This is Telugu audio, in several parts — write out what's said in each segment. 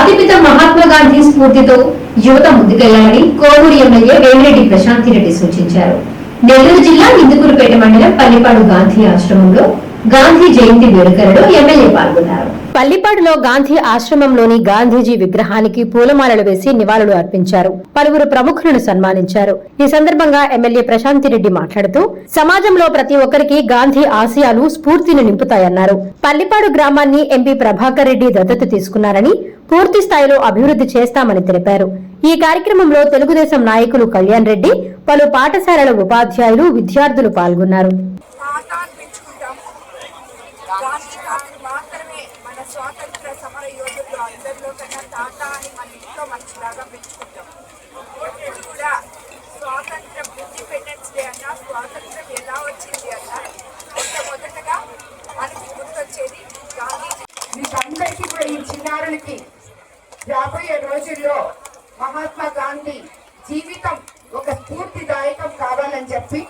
జాతిపిత మహాత్మా గాంధీ స్ఫూర్తితో యువత ముందుకెళ్లాలని కోవూరు ఎమ్మెల్యే వేమిరెడ్డి ప్రశాంతిరెడ్డి సూచించారు. నెల్లూరు జిల్లా ఇందుకూరుపేట మండలం పల్లిపాడు గాంధీ ఆశ్రమంలో గాంధీ జయంతి వేడుకలలో ఎమ్మెల్యే పాల్గొన్నారు. పల్లిపాడులో గాంధీ ఆశ్రమంలోని గాంధీజీ విగ్రహానికి పూలమాలలు వేసి నివాళులు అర్పించారు. పలువురు ప్రముఖులను సన్మానించారు. ఈ సందర్భంగా ఎమ్మెల్యే ప్రశాంతిరెడ్డి మాట్లాడుతూ సమాజంలో ప్రతి ఒక్కరికి గాంధీ ఆశయాలు స్ఫూర్తిని నింపుతాయన్నారు. పల్లిపాడు గ్రామాన్ని ఎంపీ ప్రభాకర్ రెడ్డి దత్తత తీసుకున్నారని, పూర్తి స్థాయిలో అభివృద్ధి చేస్తామని తెలిపారు. ఈ కార్యక్రమంలో తెలుగుదేశం నాయకులు కళ్యాణ్ రెడ్డి, పలు పాఠశాలల ఉపాధ్యాయులు, విద్యార్థులు పాల్గొన్నారు. స్వాతంత్ర సమర యోధులు అందరిలో కన్నా తాత అని మన ఇంట్లో మంచిలాగా పెంచుకుంటాం. ఎప్పుడు కూడా స్వాతంత్రం, ఇండిపెండెన్స్ డే అన్నా, స్వాతంత్రం ఎలా వచ్చింది అన్నా మొట్టమొదటగా మనకి గుర్తొచ్చేది గాంధీజీ. మీకందరికీ కూడా ఈ చిన్నారులకి రాబోయే రోజుల్లో మహాత్మా గాంధీ జీవితం ఒక స్ఫూర్తిదాయకం కావాలని చెప్పి,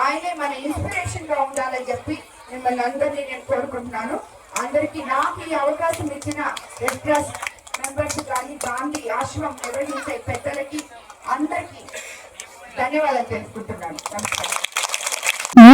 ఆయనే మన ఇన్స్పిరేషన్ గా ఉండాలని చెప్పి మిమ్మల్ని అందరినీ నేను కోరుకుంటున్నాను. అందరికీ నాకు ఈ అవకాశం ఇచ్చిన రెడ్ క్రాస్ మెంబర్స్ కానీ, గాంధీ ఆశ్రమం నిర్వహించే పెద్దలకి అందరికీ ధన్యవాదాలు తెలుసుకుంటున్నాను.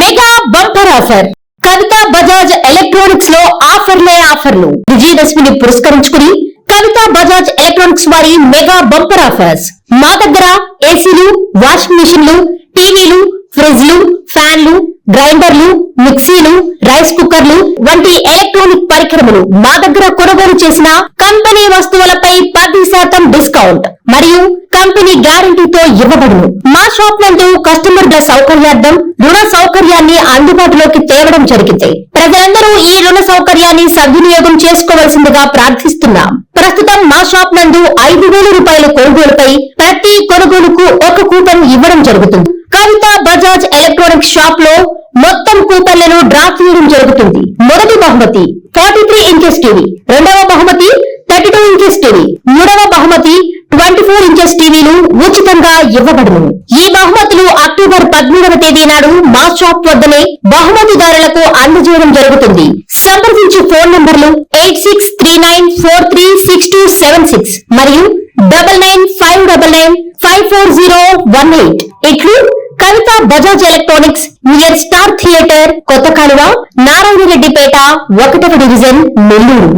మెగా బంపర్ ఆఫర్ కవితా బజాజ్ ఎలక్ట్రానిక్స్ లో ఆఫర్లు. విజయదశమిని పురస్కరించుకుని కవితా బజాజ్ ఎలక్ట్రానిక్స్ వారి మెగా బంపర్ ఆఫర్స్. మా దగ్గర ఏసీలు, వాషింగ్ మిషన్లు, టీవీలు, ఫ్రిడ్జ్లు, ఫ్యాన్లు, గ్రైండర్లు, మిక్సీలు, రైస్ కుక్కర్లు వంటి ఎలక్ట్రానిక్ పరికరములు మా దగ్గర కొనుగోలు చేసిన కంపెనీ వస్తువులపై 10% డిస్కౌంట్ మరియు కంపెనీ గ్యారంటీతో ఇవ్వబడును. మా షాప్ నందు కస్టమర్ల సౌకర్యార్థం రుణ సౌకర్యాన్ని అందుబాటులోకి తేవడం జరిగింది. ప్రజలందరూ ఈ రుణ సౌకర్యాన్ని సద్వినియోగం చేసుకోవలసిందిగా ప్రార్థిస్తున్నాం. ప్రస్తుతం మా షాప్ నందు 5,000 రూపాయల కొనుగోలుపై ప్రతి కొనుగోలుకు ఒక కూపన్ ఇవ్వడం జరుగుతుంది. కవితా బజాజ్ ఎలక్ట్రానిక్స్ షాప్ లో మొత్తం కూపన్లను డ్రా చేయడం జరుగుతుంది. మొదటి బహుమతి 43 ఇంచెస్ టీవీ, రెండవ బహుమతి 32 ఇంచెస్ టీవీ, మూడవ బహుమతి 24 ఇంచెస్ టీవీలు ఉచితంగా ఇవ్వబడును. ఈ బహుమతులు అక్టోబర్ 13వ తేదీ నాడు మా షాప్ వద్దనే బహుమతిదారులకు అందజేయడం జరుగుతుంది. సంప్రదించే ఫోన్ నంబర్లు 8639436276 మరియు 9959954018. ఇట్లు Kavita Bajaj electronics, near star theatre, కొత్త కాలువ, నారాయణ రెడ్డిపేట, 1వ డివిజన్, నెల్లూరు.